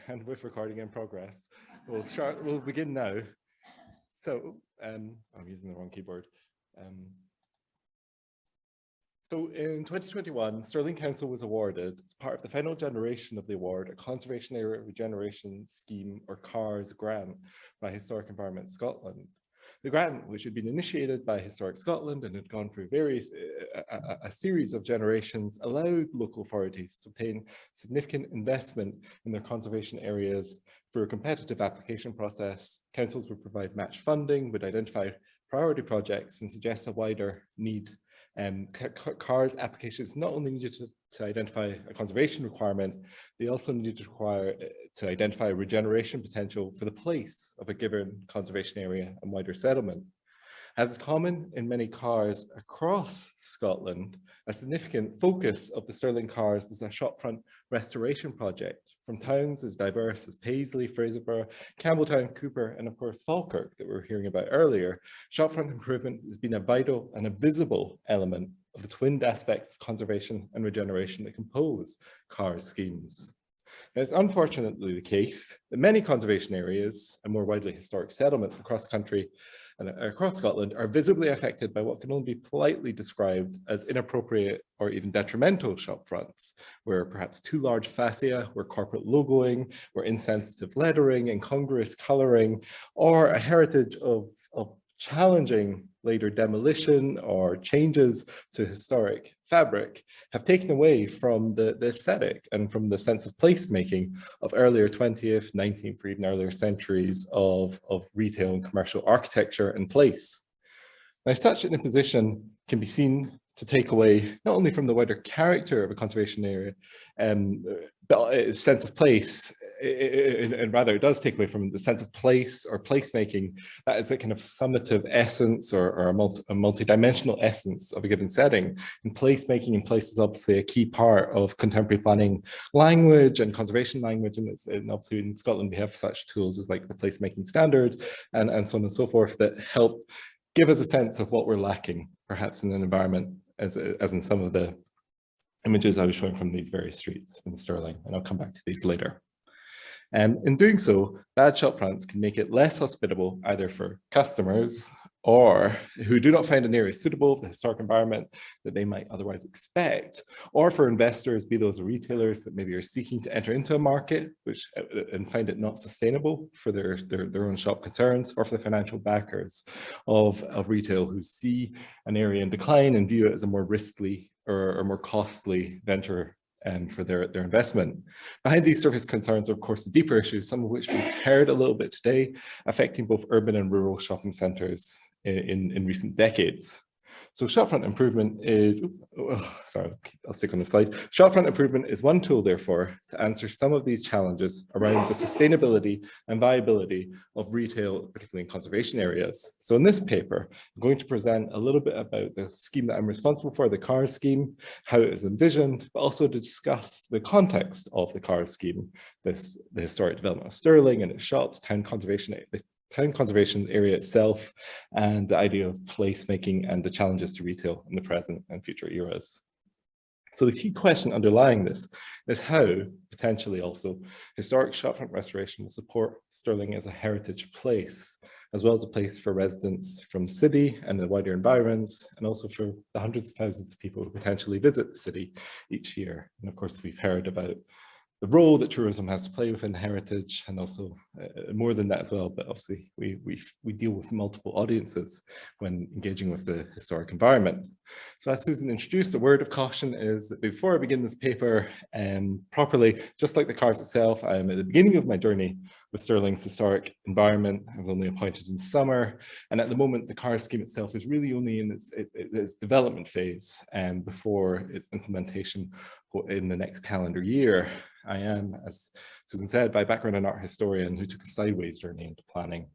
And with recording in progress, we'll begin now. So I'm using the wrong keyboard. So in 2021, Stirling Council was awarded, as part of the final generation of the award, a Conservation Area Regeneration Scheme, or CARS grant, by Historic Environment Scotland. The grant, which had been initiated by Historic Scotland and had gone through a series of generations, allowed local authorities to obtain significant investment in their conservation areas through a competitive application process. Councils would provide match funding, would identify priority projects and suggest a wider need. CARS applications not only needed to identify a conservation requirement, they also needed to identify a regeneration potential for the place of a given conservation area and wider settlement. As is common in many CARS across Scotland, a significant focus of the Stirling CARS was a shopfront restoration project from towns as diverse as Paisley, Fraserburgh, Campbelltown, Cooper, and of course Falkirk that we were hearing about earlier. Shopfront improvement has been a vital and a visible element of the twinned aspects of conservation and regeneration that compose CARS schemes. Now, it's unfortunately the case that many conservation areas and more widely historic settlements across the country and across Scotland are visibly affected by what can only be politely described as inappropriate or even detrimental shopfronts, where perhaps too large fascia, where corporate logoing, where insensitive lettering, incongruous colouring, or a heritage of challenging later demolition or changes to historic fabric have taken away from the aesthetic and from the sense of placemaking of earlier 20th, 19th, or even earlier centuries of retail and commercial architecture and place. Now, such an imposition can be seen to take away not only from the wider character of a conservation area, but its sense of place, and rather it does take away from the sense of place or placemaking that is a kind of summative essence or a multi-dimensional essence of a given setting. And placemaking in place is obviously a key part of contemporary planning language and conservation language, and obviously in Scotland we have such tools as like the placemaking standard and so on and so forth that help give us a sense of what we're lacking perhaps in an environment, as in some of the images I was showing from these various streets in Stirling, and I'll come back to these later. In doing so, bad shopfronts can make it less hospitable either for customers or who do not find an area suitable for the historic environment that they might otherwise expect, or for investors, be those retailers that maybe are seeking to enter into a market and find it not sustainable for their own shop concerns, or for the financial backers of retail who see an area in decline and view it as a more risky or more costly venture and for their investment. Behind these surface concerns are, of course, the deeper issues, some of which we've heard a little bit today, affecting both urban and rural shopping centres in recent decades. So shopfront improvement is, sorry, I'll stick on the slide. Shopfront improvement is one tool, therefore, to answer some of these challenges around the sustainability and viability of retail, particularly in conservation areas. So in this paper, I'm going to present a little bit about the scheme that I'm responsible for, the CARS scheme, how it is envisioned, but also to discuss the context of the CARS scheme, the historic development of Stirling and its shops, town conservation area itself, and the idea of placemaking and the challenges to retail in the present and future eras. So the key question underlying this is how, potentially also, historic shopfront restoration will support Stirling as a heritage place, as well as a place for residents from the city and the wider environs, and also for the hundreds of thousands of people who potentially visit the city each year. And of course, we've heard about the role that tourism has to play within heritage, and also more than that as well, but obviously we deal with multiple audiences when engaging with the historic environment. So as Susan introduced, a word of caution is that before I begin this paper properly, just like the CARS itself, I'm at the beginning of my journey with Stirling's historic environment. I was only appointed in summer, and at the moment the CARS scheme itself is really only in its development phase and before its implementation in the next calendar year. I am, as Susan said, by background an art historian who took a sideways journey into planning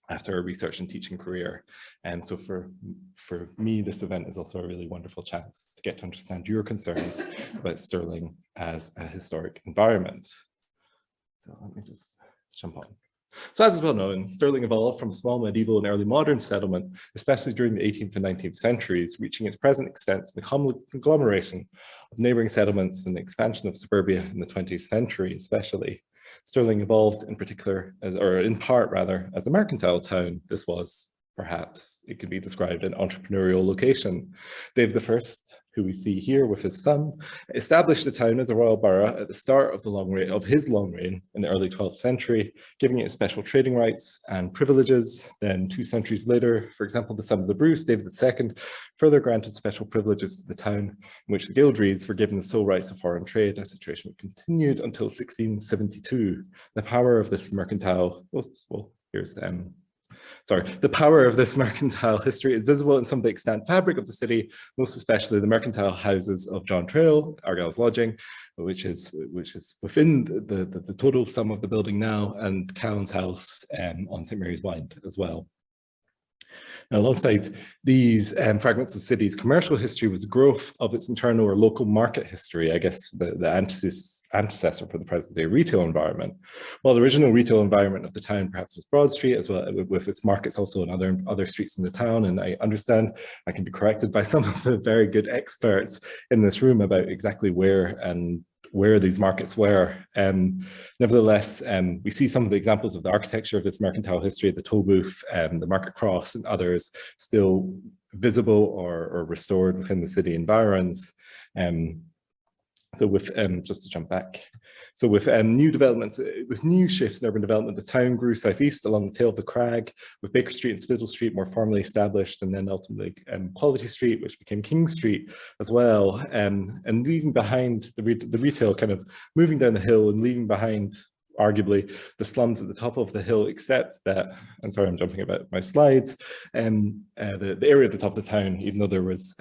after a research and teaching career. And so for me, this event is also a really wonderful chance to get to understand your concerns about Stirling as a historic environment. So let me just jump on. So as is well known, Stirling evolved from a small medieval and early modern settlement, especially during the 18th and 19th centuries, reaching its present extent in the conglomeration of neighbouring settlements and the expansion of suburbia in the 20th century especially. Stirling evolved in particular, or in part rather, as a mercantile town. This was, perhaps, it could be described an entrepreneurial location. Dave I, who we see here with his son, established the town as a royal borough at the start of his long reign in the early 12th century, giving it special trading rights and privileges. Then 2 centuries later, for example, the son of the Bruce, David II, further granted special privileges to the town, in which the guildreads were given the sole rights of foreign trade. A situation continued until 1672. The power of this mercantile, the power of this mercantile history is visible in some of the extant fabric of the city, most especially the mercantile houses of John Trail, Argyll's lodging, which is within the total sum of the building now, and Callan's house on St. Mary's Wynd as well. Now, alongside these fragments of the city's commercial history was the growth of its internal or local market history, I guess the antecessor for the present-day retail environment. While the original retail environment of the town perhaps was Broad Street, as well with its markets also in other streets in the town, and I understand I can be corrected by some of the very good experts in this room about exactly where these markets were. Nevertheless, we see some of the examples of the architecture of this mercantile history, the toll booth, the market cross, and others still visible or restored within the city environs. So with, just to jump back, so with new developments, with new shifts in urban development, the town grew southeast along the tail of the crag, with Baker Street and Spittal Street more formally established, and then ultimately Quality Street, which became King Street as well, and leaving behind the retail, kind of moving down the hill and leaving behind arguably the slums at the top of the hill, except that, and sorry, I'm jumping about my slides, the area at the top of the town, even though there was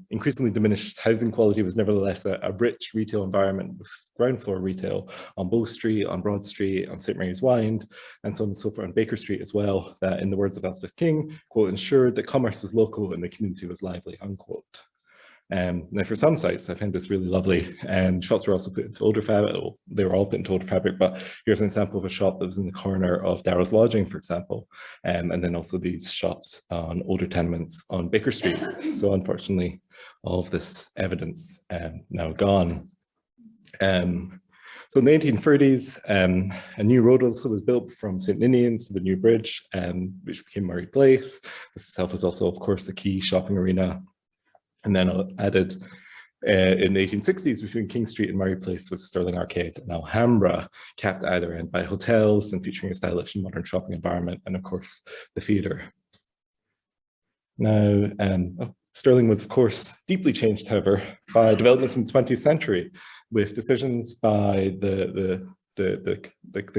increasingly diminished housing quality, was nevertheless a rich retail environment with ground floor retail on Bow Street, on Broad Street, on St. Mary's Wynd, and so on and so forth, on Baker Street as well, that in the words of Elspeth King, quote, ensured that commerce was local and the community was lively, unquote. Now for some sites, I find this really lovely, and shops were also put into older fabric. They were all put into older fabric, but here's an example of a shop that was in the corner of Darrow's Lodging, for example, and then also these shops on older tenements on Baker Street. So unfortunately, all of this evidence now gone. So in the 1830s, a new road also was built from St. Ninians to the new bridge, which became Murray Place. This itself was also, of course, the key shopping arena. And then added in the 1860s between King Street and Murray Place was Stirling Arcade and Alhambra, capped at either end by hotels and featuring a stylish and modern shopping environment, and of course the theatre. Now, Stirling was of course deeply changed, however, by developments in the 20th century, with decisions by the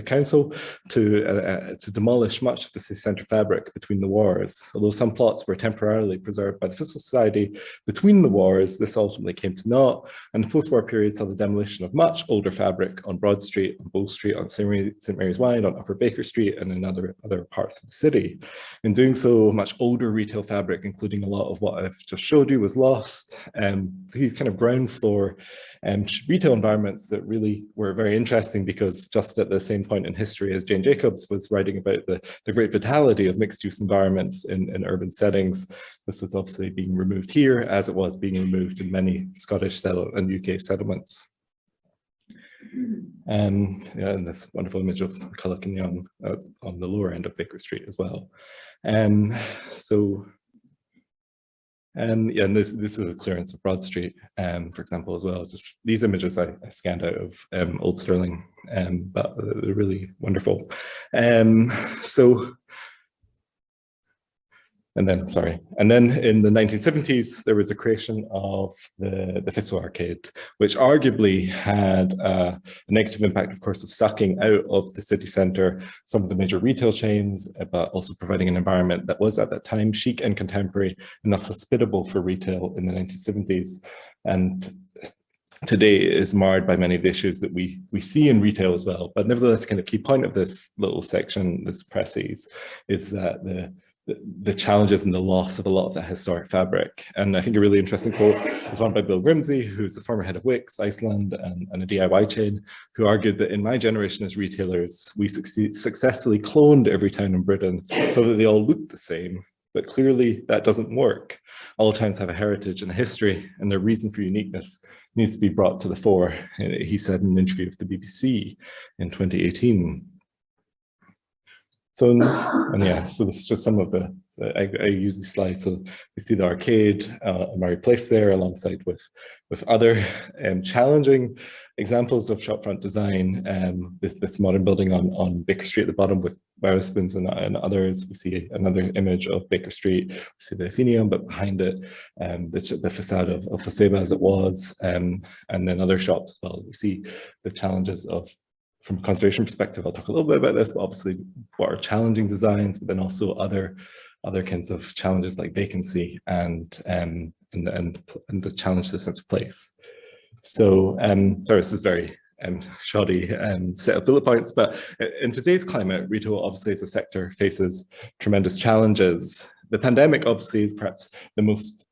council to demolish much of the city centre fabric between the wars. Although some plots were temporarily preserved by the Fiscal Society between the wars, this ultimately came to naught, and the post-war period saw the demolition of much older fabric on Broad Street, on Bow Street, on St. Mary's Wynd, on Upper Baker Street, and in other parts of the city. In doing so, much older retail fabric, including a lot of what I've just showed you, was lost. These kind of ground floor retail environments that really were very interesting, because just at the same point in history as Jane Jacobs was writing about the great vitality of mixed-use environments in urban settings, this was obviously being removed here, as it was being removed in many Scottish and UK settlements. Yeah, and this wonderful image of Culloch on the lower end of Baker Street as well. Yeah, and this is a clearance of Broad Street, for example, as well. Just these images I scanned out of Old Stirling, but they're really wonderful. And then in the 1970s, there was a creation of the Fiscal Arcade, which arguably had a negative impact, of course, of sucking out of the city centre some of the major retail chains, but also providing an environment that was at that time chic and contemporary, and thus hospitable for retail in the 1970s. And today is marred by many of the issues that we see in retail as well. But nevertheless, kind of key point of this little section, this presses, is that the challenges and the loss of a lot of that historic fabric. And I think a really interesting quote is one by Bill Grimsey, who's the former head of Wix, Iceland, and a DIY chain, who argued that in my generation as retailers, we successfully cloned every town in Britain so that they all looked the same. But clearly that doesn't work. All towns have a heritage and a history, and their reason for uniqueness needs to be brought to the fore, he said in an interview with the BBC in 2018. So, and yeah, so this is just some of I use these slides. So we see the arcade, Murray Place there, alongside with other challenging examples of shopfront design. This modern building on Baker Street at the bottom with Wetherspoons and others. We see another image of Baker Street. We see the Athenaeum, but behind it, the facade of Foseba as it was, and then other shops as well. We see the challenges of, from a conservation perspective, I'll talk a little bit about this, but obviously what are challenging designs, but then also other kinds of challenges like vacancy and the challenge to the sense of place. So, sorry, this is very shoddy set of bullet points, but in today's climate, retail obviously as a sector faces tremendous challenges. The pandemic obviously is perhaps the most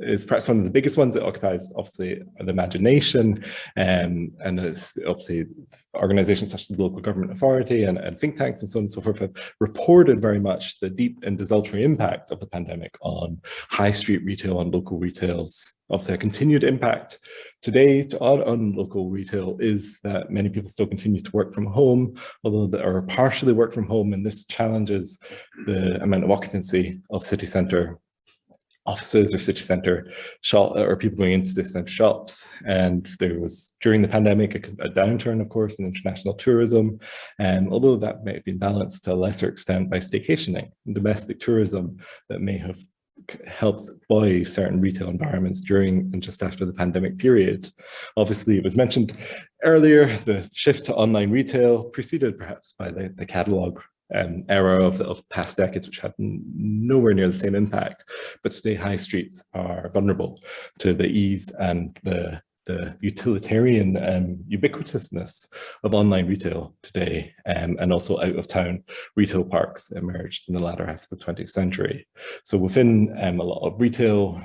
is perhaps one of the biggest ones. It occupies obviously the imagination, and it's obviously organizations such as the local government authority and think tanks and so on and so forth have reported very much the deep and desultory impact of the pandemic on high street retail, on local retails. Obviously a continued impact today on local retail is that many people still continue to work from home, although they are partially work from home, and this challenges the amount of occupancy of city centre offices or city centre shop, or people going into city centre shops. And there was, during the pandemic, a downturn, of course, in international tourism, and although that may have been balanced to a lesser extent by staycationing and domestic tourism that may have helped buoy certain retail environments during and just after the pandemic period. Obviously, it was mentioned earlier, the shift to online retail, preceded perhaps by the catalogue era of past decades, which had nowhere near the same impact. But today, high streets are vulnerable to the ease and the utilitarian ubiquitousness of online retail today, and also out-of-town retail parks emerged in the latter half of the 20th century. So within a lot of retail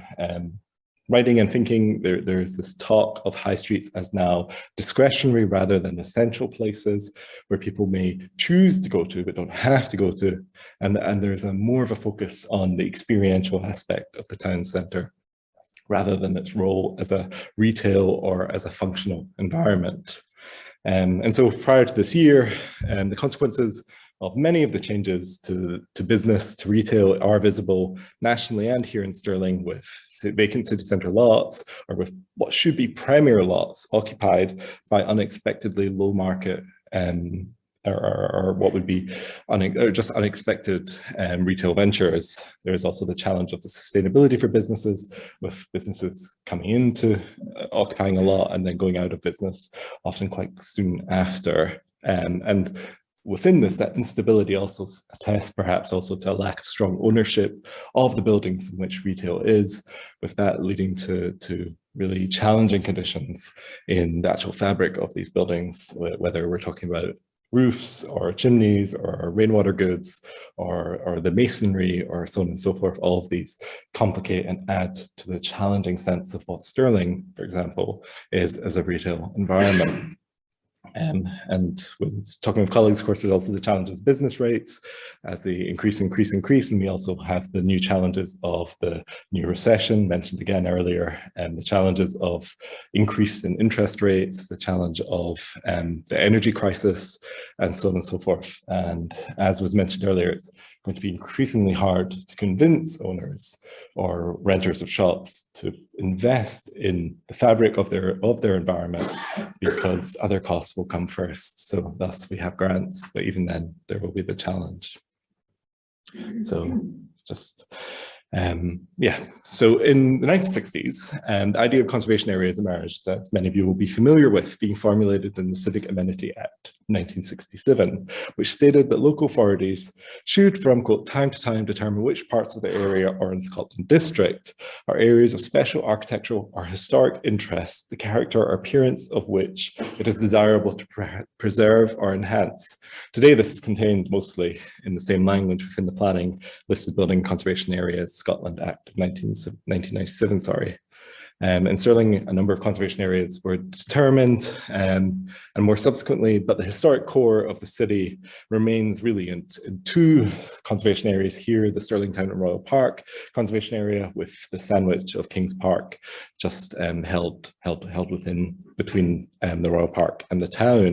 writing and thinking, there's this talk of high streets as now discretionary rather than essential places where people may choose to go to but don't have to go to. And there's more of a focus on the experiential aspect of the town centre rather than its role as a retail or as a functional environment. And so prior to this year, the consequences of many of the changes to business, to retail, are visible nationally and here in Stirling, with vacant city centre lots, or with what should be premier lots occupied by unexpectedly low market or what would be just unexpected retail ventures. There is also the challenge of the sustainability for businesses, with businesses coming into occupying a lot and then going out of business often quite soon after. And within this, that instability also attests perhaps also to a lack of strong ownership of the buildings in which retail is, with that leading to really challenging conditions in the actual fabric of these buildings, whether we're talking about roofs or chimneys or rainwater goods or the masonry or so on and so forth. All of these complicate and add to the challenging sense of what Stirling, for example, is as a retail environment. And with talking with colleagues, of course, there's also the challenges of business rates as they increase, and we also have the new challenges of the new recession mentioned again earlier, and the challenges of increase in interest rates, the challenge of the energy crisis, and so on and so forth. And as was mentioned earlier, it's going to be increasingly hard to convince owners or renters of shops to invest in the fabric of their environment, because other costs will come first. So thus we have grants, but even then there will be the challenge. So just Yeah, so in the 1960s, the idea of conservation areas emerged, as many of you will be familiar with, being formulated in the Civic Amenity Act of 1967, which stated that local authorities should, from, quote, time to time determine which parts of the area or in Scotland district are areas of special architectural or historic interest, the character or appearance of which it is desirable to preserve or enhance. Today, this is contained mostly in the same language within the planning listed building conservation areas Scotland Act of 1997, sorry. In Stirling, a number of conservation areas were determined, and more subsequently, but the historic core of the city remains really in two conservation areas here, the Stirling Town and Royal Park conservation area, with the sandwich of Kings Park just held between the Royal Park and the town.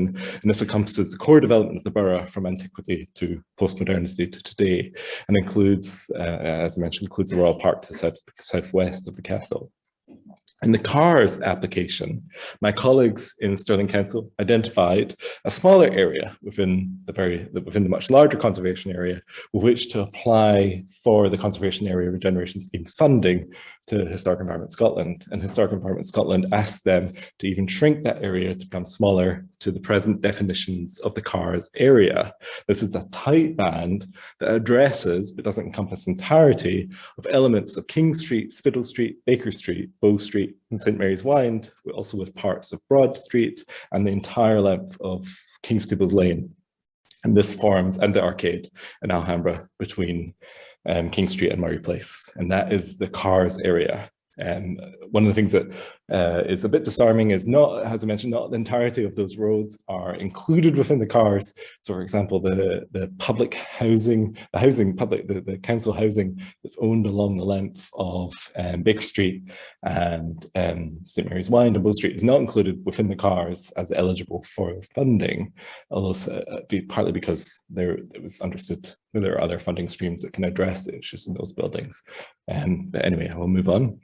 And this encompasses the core development of the borough from antiquity to post-modernity to today, and includes, as I mentioned, includes the Royal Park to the southwest of the castle. In the CARS application, my colleagues in Stirling Council identified a smaller area within the much larger conservation area with which to apply for the Conservation Area Regeneration Scheme funding to Historic Environment Scotland. And Historic Environment Scotland asked them to even shrink that area to become smaller to the present definitions of the CARS area. This is a tight band that addresses, but doesn't encompass entirety, of elements of King Street, Spiddle Street, Baker Street, Bow Street, and St Mary's Wynd, also with parts of Broad Street and the entire length of Kingstibbles Lane. And this forms, and the arcade in Alhambra between King Street and Murray Place. And that is the CARS area. One of the things that is a bit disarming is not, as I mentioned, not the entirety of those roads are included within the CARS. So, for example, the public housing, the council housing that's owned along the length of Baker Street and St Mary's Wynd and Bow Street is not included within the CARS as eligible for funding, although partly because it was understood that there are other funding streams that can address the issues in those buildings. But anyway, I will move on.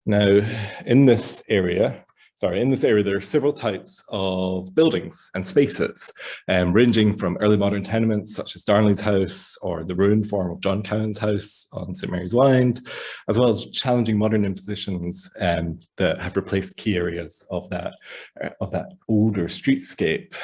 Now, in this area, there are several types of buildings and spaces, ranging from early modern tenements such as Darnley's house or the ruined form of John Cowan's house on St Mary's Wynd, as well as challenging modern impositions that have replaced key areas of that older streetscape.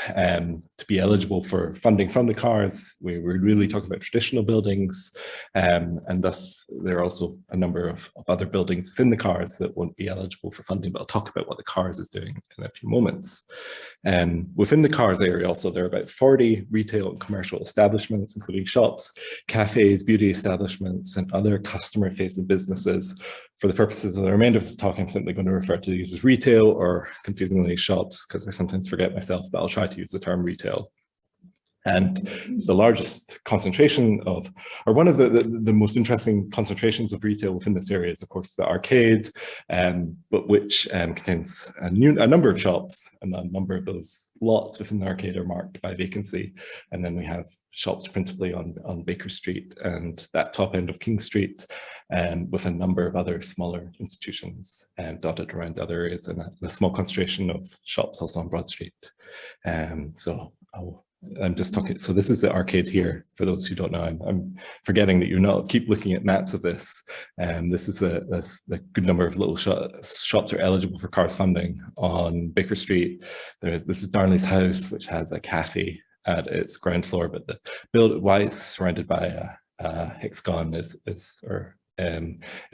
To be eligible for funding from the CARS, we're really talking about traditional buildings, and thus there are also a number of other buildings within the CARS that won't be eligible for funding, but I'll talk about what the CARS is doing in a few moments. Within the CARS area also, there are about 40 retail and commercial establishments, including shops, cafes, beauty establishments, and other customer-facing businesses. For the purposes of the remainder of this talk, I'm simply going to refer to these as retail, or confusingly shops, because I sometimes forget myself, but I'll try to use the term retail. And the largest concentration of, or one of the most interesting concentrations of retail within this area is, of course, the arcade, but which contains a number of shops, and a number of those lots within the arcade are marked by vacancy. And then we have shops principally on Baker Street and that top end of King Street, with a number of other smaller institutions dotted around the other areas, and a small concentration of shops also on Broad Street. I'm just talking, so this is the arcade here, for those who don't know. I'm forgetting that you keep looking at maps of this. This is the good number of little shops are eligible for CARS funding on Baker Street. This is Darnley's house, which has a cafe at its ground floor, but why it's surrounded by a hexagon is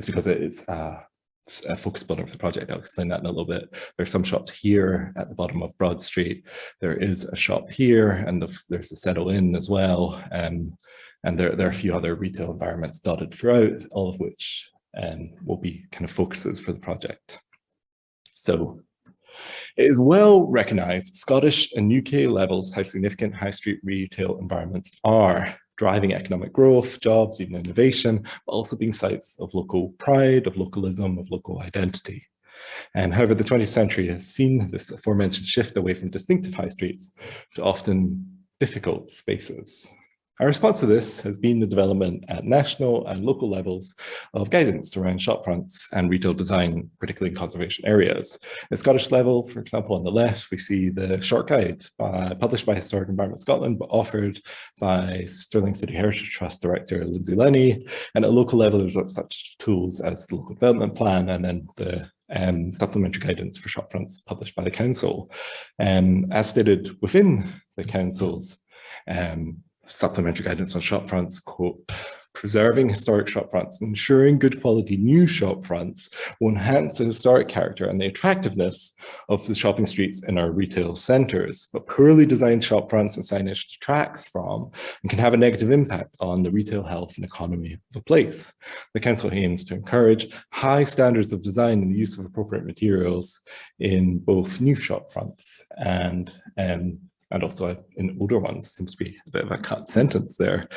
because it's a focus building for the project. I'll explain that in a little bit. There's some shops here at the bottom of Broad Street. There is a shop here, and there's a Settle Inn as well. And there are a few other retail environments dotted throughout, all of which will be kind of focuses for the project. So it is well recognized at Scottish and UK levels how significant high street retail environments are, driving economic growth, jobs, even innovation, but also being sites of local pride, of localism, of local identity. And however, the 20th century has seen this aforementioned shift away from distinctive high streets to often difficult spaces. Our response to this has been the development at national and local levels of guidance around shopfronts and retail design, particularly in conservation areas. At Scottish level, for example, on the left, we see the short guide published by Historic Environment Scotland, but authored by Stirling City Heritage Trust Director Lindsay Lenny. And at local level, there's such tools as the Local Development Plan and then the supplementary guidance for shopfronts published by the council. As stated within the council's supplementary guidance on shopfronts, quote, preserving historic shopfronts, ensuring good quality new shopfronts will enhance the historic character and the attractiveness of the shopping streets in our retail centres. But poorly designed shopfronts and signage detracts from and can have a negative impact on the retail health and economy of a place. The council aims to encourage high standards of design and the use of appropriate materials in both new shopfronts and also in older ones. Seems to be a bit of a cut sentence there.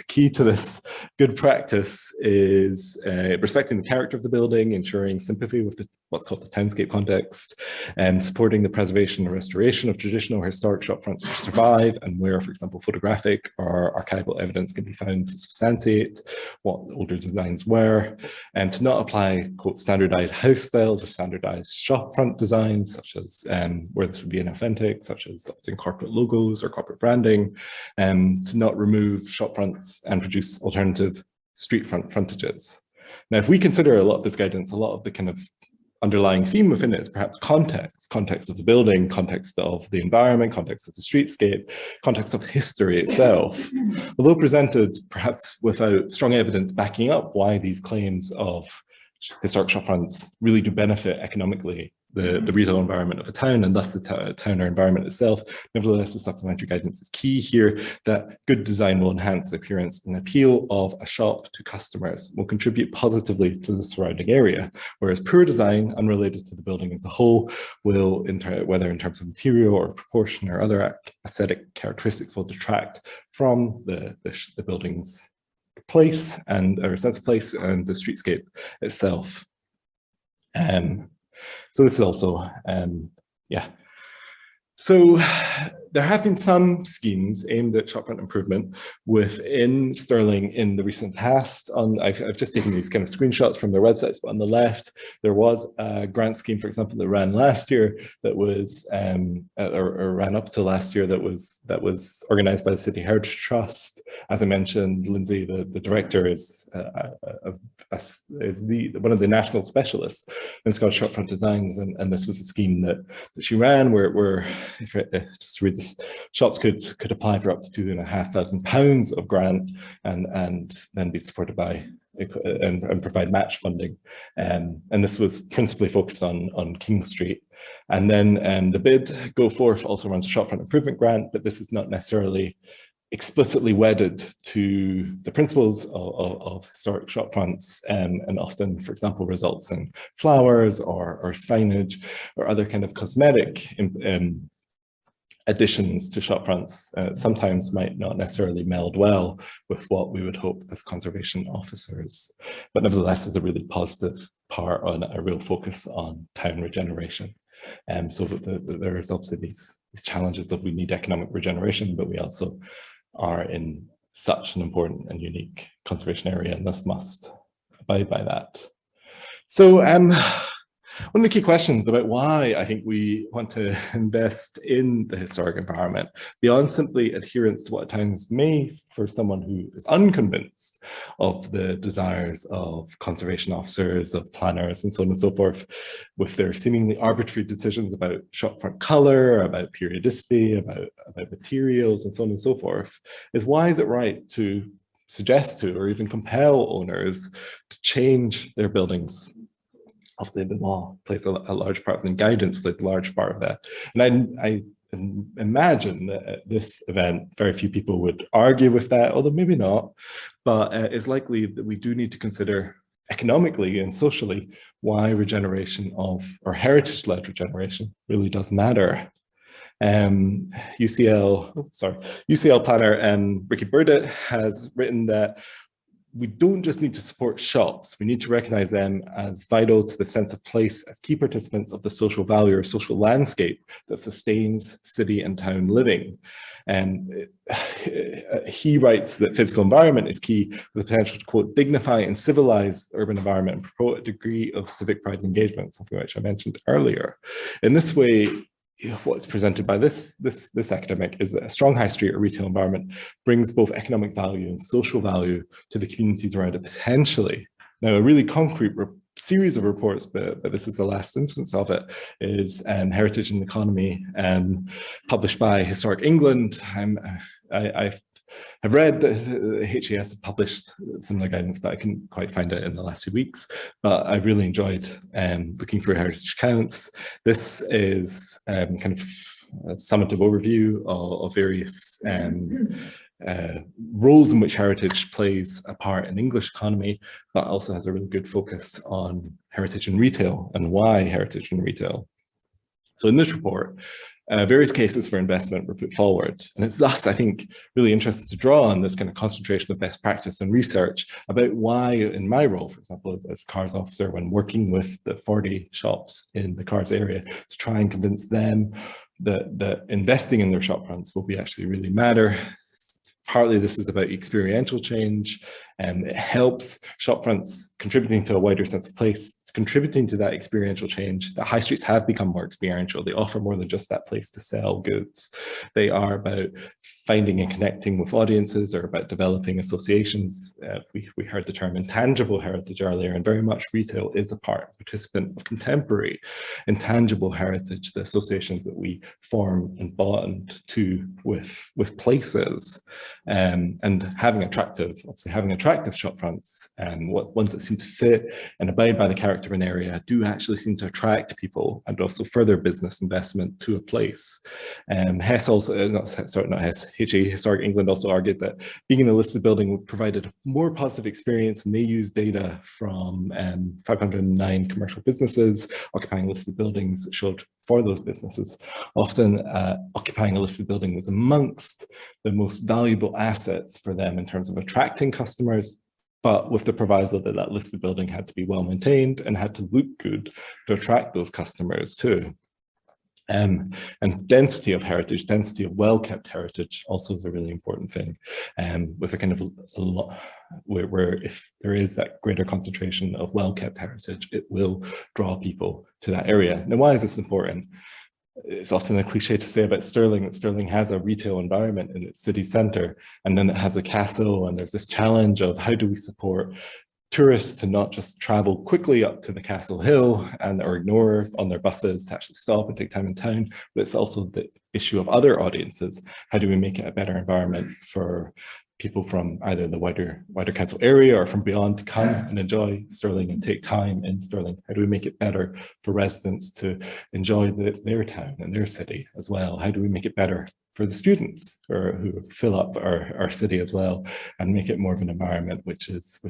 Key to this good practice is respecting the character of the building, ensuring sympathy with what's called the townscape context, and supporting the preservation and restoration of traditional or historic shopfronts which survive and where, for example, photographic or archival evidence can be found to substantiate what older designs were, and to not apply, quote, standardized house styles or standardized shopfront designs, such as where this would be inauthentic, such as often corporate logos or corporate branding, to not remove shopfronts and produce alternative street front frontages. Now, if we consider a lot of this guidance, a lot of the kind of underlying theme within it is perhaps context of the building, context of the environment, context of the streetscape, context of history itself. Although presented perhaps without strong evidence backing up why these claims of historic shopfronts really do benefit economically the retail environment of a town and thus the town or environment itself. Nevertheless, the supplementary guidance is key here that good design will enhance the appearance and appeal of a shop to customers, will contribute positively to the surrounding area, whereas poor design, unrelated to the building as a whole, will, whether in terms of material or proportion or other aesthetic characteristics, will detract from the building's place and or sense of place and the streetscape itself. So this is also, So there have been some schemes aimed at shopfront improvement within Stirling in the recent past. I've just taken these kind of screenshots from their websites, but on the left, there was a grant scheme, for example, that ran last year that was, or ran up to last year that was organized by the City Heritage Trust. As I mentioned, Lindsay, the director, is one of the national specialists in Scottish shopfront designs, and this was a scheme that she ran where just to read this, shops could apply for up to £2,500 of grant and then be supported by and provide match funding. And this was principally focused on King Street. And then the bid Go Forth also runs a shopfront improvement grant, but this is not necessarily explicitly wedded to the principles of historic shopfronts and often, for example, results in flowers or signage or other kind of cosmetic additions to shopfronts sometimes might not necessarily meld well with what we would hope as conservation officers. But nevertheless, is a really positive part on a real focus on town regeneration. So there is obviously these challenges of we need economic regeneration, but we also are in such an important and unique conservation area and thus must abide by that. So one of the key questions about why I think we want to invest in the historic environment, beyond simply adherence to what towns may, for someone who is unconvinced of the desires of conservation officers, of planners, and so on and so forth, with their seemingly arbitrary decisions about shopfront colour, about periodicity, about materials, and so on and so forth, is why is it right to suggest to or even compel owners to change their buildings? Obviously, the law plays a large part, and guidance plays a large part of that. And I imagine that at this event, very few people would argue with that, although maybe not, but it's likely that we do need to consider economically and socially why regeneration or heritage-led regeneration really does matter. UCL planner Ricky Burdett has written that we don't just need to support shops, we need to recognize them as vital to the sense of place as key participants of the social value or social landscape that sustains city and town living. And he writes that physical environment is key with the potential to, quote, dignify and civilize the urban environment and promote a degree of civic pride and engagement, something which I mentioned earlier. In this way, what's presented by this academic is that a strong high street or retail environment brings both economic value and social value to the communities around it potentially. Now, a really concrete series of reports, but this is the last instance of it, is Heritage and Economy, published by Historic England. I've read that HES have published similar guidance, but I couldn't quite find it in the last few weeks. But I really enjoyed looking through heritage counts. This is kind of a summative overview of various roles in which heritage plays a part in English economy, but also has a really good focus on heritage and retail and why heritage and retail. So in this report, various cases for investment were put forward. And it's thus, I think, really interesting to draw on this kind of concentration of best practice and research about why, in my role, for example, as CARS officer, when working with the 40 shops in the CARS area, to try and convince them that investing in their shop fronts will be actually really matter. Partly this is about experiential change, and it helps shop fronts contributing to a wider sense of place, contributing to that experiential change. The high streets have become more experiential. They offer more than just that place to sell goods. They are about finding and connecting with audiences, or about developing associations. We heard the term intangible heritage earlier, and very much retail is a participant of contemporary intangible heritage, the associations that we form and bond to with places. And having attractive shop fronts, and ones that seem to fit and abide by the character of an area, do actually seem to attract people and also further business investment to a place. HES also, HE, Historic England also argued that being in a listed building provided a more positive experience, and they used data from 509 commercial businesses occupying listed buildings that showed for those businesses, often occupying a listed building was amongst the most valuable assets for them in terms of attracting customers, but with the proviso that that listed building had to be well maintained and had to look good to attract those customers too. And density of heritage, density of well-kept heritage also is a really important thing. With a kind of where if there is that greater concentration of well-kept heritage, it will draw people to that area. Now, why is this important? It's often a cliche to say about Stirling that Stirling has a retail environment in its city centre, and then it has a castle, and there's this challenge of how do we support tourists to not just travel quickly up to the castle hill or ignore on their buses to actually stop and take time in town, but it's also the issue of other audiences. How do we make it a better environment for people from either the wider council area or from beyond to come and enjoy Stirling and take time in Stirling? How do we make it better for residents to enjoy their town and their city as well? How do we make it better for the students who fill up our city as well, and make it more of an environment which is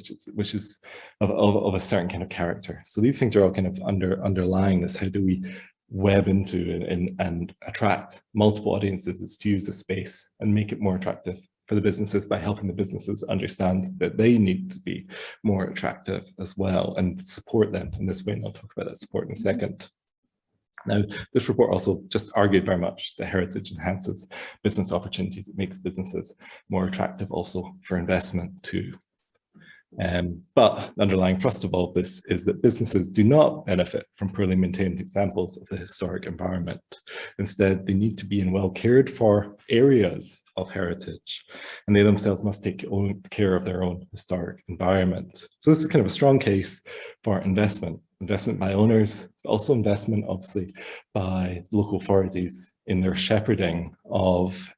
of a certain kind of character? So these things are all kind of underlying this. How do we web into and attract multiple audiences to use the space and make it more attractive for the businesses by helping the businesses understand that they need to be more attractive as well, and support them in this way. And I'll talk about that support in a second. Now, this report also just argued very much that heritage enhances business opportunities. It makes businesses more attractive also for investment too. But the underlying thrust of all of this is that businesses do not benefit from poorly maintained examples of the historic environment. Instead, they need to be in well cared for areas of heritage, and they themselves must take care of their own historic environment. So this is kind of a strong case for investment by owners, but also investment obviously by local authorities in their shepherding of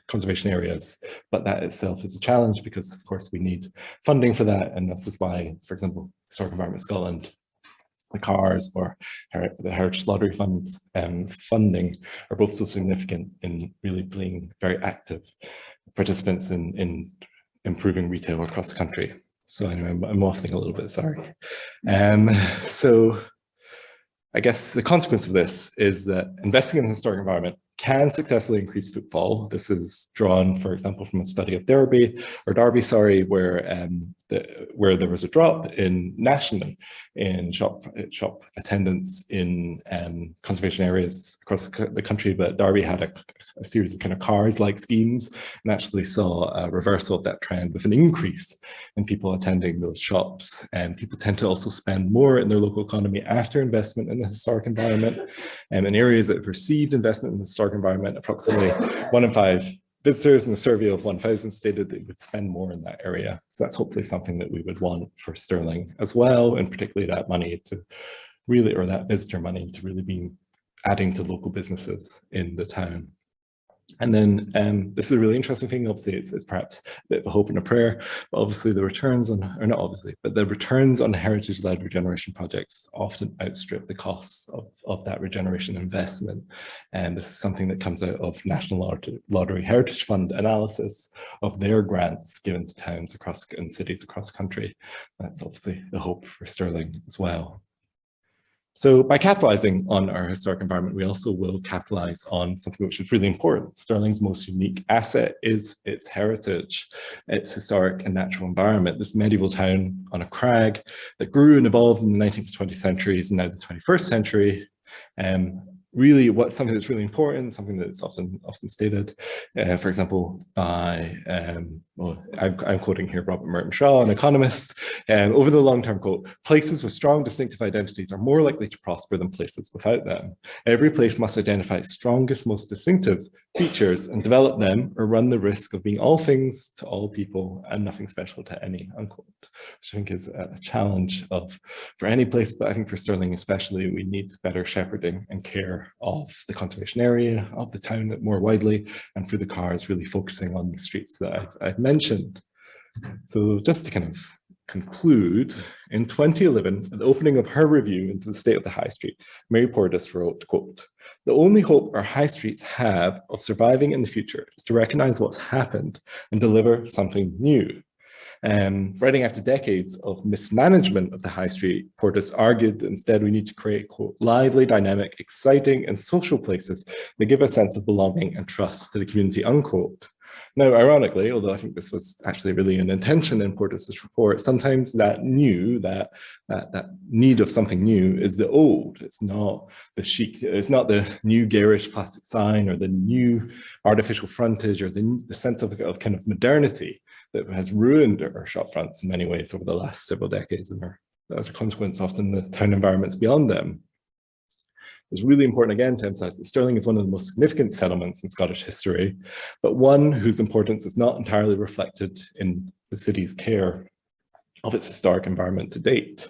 conservation areas. But that itself is a challenge because of course we need funding for that, and this is why, for example, Historic Environment Scotland, the CARS or the Heritage Lottery Fund's funding are both so significant in really being very active participants in improving retail across the country. So anyway, I'm waffling a little bit, sorry. So I guess the consequence of this is that investing in the historic environment can successfully increase footfall. This is drawn, for example, from a study of Derby, where there was a drop in nationally in shop attendance in conservation areas across the country, but Derby had a series of kind of cars-like schemes and actually saw a reversal of that trend with an increase in people attending those shops. And people tend to also spend more in their local economy after investment in the historic environment. And in areas that have received investment in the historic environment, approximately 1 in 5 visitors in a survey of 1,000 stated they would spend more in that area. So that's hopefully something that we would want for Stirling as well, and particularly that money to really, or that visitor money to really be adding to local businesses in the town. And then this is a really interesting thing. Obviously, it's perhaps a bit of a hope and a prayer, but obviously the returns on, or not obviously, but the returns on heritage-led regeneration projects often outstrip the costs of that regeneration investment. And this is something that comes out of National Lottery Heritage Fund analysis of their grants given to towns across and cities across the country. That's obviously the hope for Stirling as well. So by capitalizing on our historic environment, we also will capitalize on something which is really important. Stirling's most unique asset is its heritage, its historic and natural environment. This medieval town on a crag that grew and evolved in the 19th to 20th centuries and now the 21st century. Really, something that's really important, something that's often stated, for example, by, I'm quoting here Robert Merton Shaw, an economist, over the long-term quote, places with strong distinctive identities are more likely to prosper than places without them. Every place must identify its strongest, most distinctive features and develop them, or run the risk of being all things to all people and nothing special to any, unquote, which I think is a challenge for any place, but I think for Stirling especially, we need better shepherding and care of the conservation area, of the town more widely, and through the cars really focusing on the streets that I've mentioned. So just to kind of conclude, in 2011, at the opening of her review into the state of the High Street, Mary Portas wrote, quote, "The only hope our high streets have of surviving in the future is to recognize what's happened and deliver something new." Writing after decades of mismanagement of the high street, Portas argued that instead we need to create, quote, lively, dynamic, exciting, and social places that give a sense of belonging and trust to the community, unquote. Now, ironically, although I think this was actually really an intention in Portas's report, sometimes that new, that need of something new is the old. It's not the chic, it's not the new garish plastic sign or the new artificial frontage or the sense of kind of modernity that has ruined our shop fronts in many ways over the last several decades, and as a consequence, often the town environments beyond them. It's really important again to emphasize that Stirling is one of the most significant settlements in Scottish history, but one whose importance is not entirely reflected in the city's care of its historic environment to date.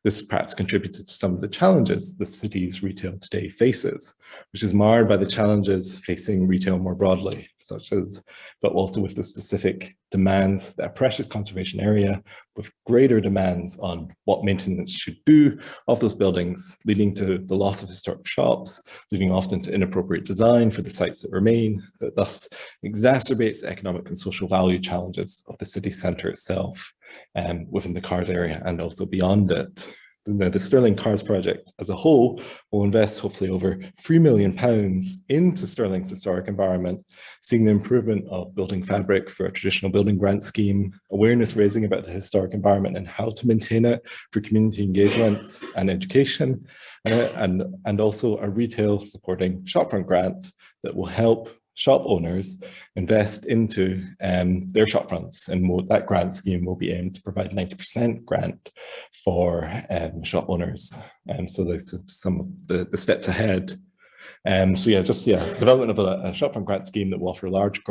This perhaps contributed to some of the challenges the city's retail today faces, which is marred by the challenges facing retail more broadly, but also with the specific demands that a precious conservation area with greater demands on what maintenance should do of those buildings, leading to the loss of historic shops, leading often to inappropriate design for the sites that remain, that thus exacerbates the economic and social value challenges of the city centre itself. Within the Cars area and also beyond it. The Stirling Cars project as a whole will invest hopefully over £3 million into Stirling's historic environment, seeing the improvement of building fabric for a traditional building grant scheme, awareness raising about the historic environment and how to maintain it for community engagement and education, and also a retail supporting shopfront grant that will help shop owners invest into their shop fronts, and that grant scheme will be aimed to provide 90% grant for shop owners. So this is some of the steps ahead. Development of a shopfront grant scheme that will offer larger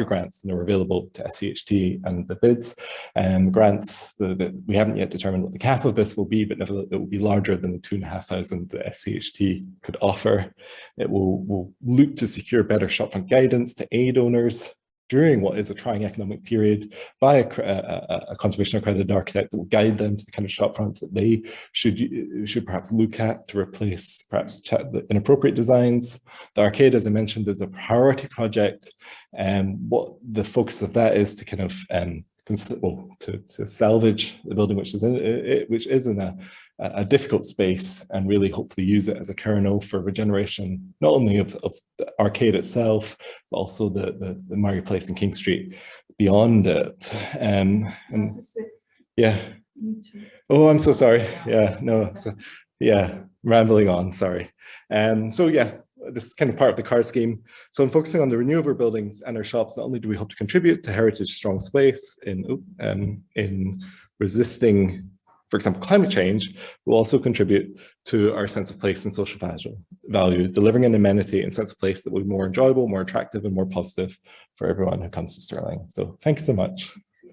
grants than are available to SCHT and the bids. Grants that we haven't yet determined what the cap of this will be, but it will be larger than the 2,500 that SCHT could offer. It will look to secure better shopfront guidance to aid owners during what is a trying economic period by a conservation accredited architect that will guide them to the kind of shop fronts that they should perhaps look at to replace perhaps the inappropriate designs. The arcade, as I mentioned, is a priority project, and what the focus of that is to kind of to salvage the building, which is in a difficult space and really hopefully use it as a kernel for regeneration, not only of the arcade itself, but also the marketplace in King Street beyond it. And yeah. Oh, I'm so sorry. Yeah, no. So, yeah, rambling on, sorry. So yeah, this is kind of part of the car scheme. So in focusing on the renewable buildings and our shops, not only do we hope to contribute to Heritage Strong Space in resisting, for example, climate change, we'll also contribute to our sense of place and social value, delivering an amenity and sense of place that will be more enjoyable, more attractive, and more positive for everyone who comes to Stirling. So thank you so much.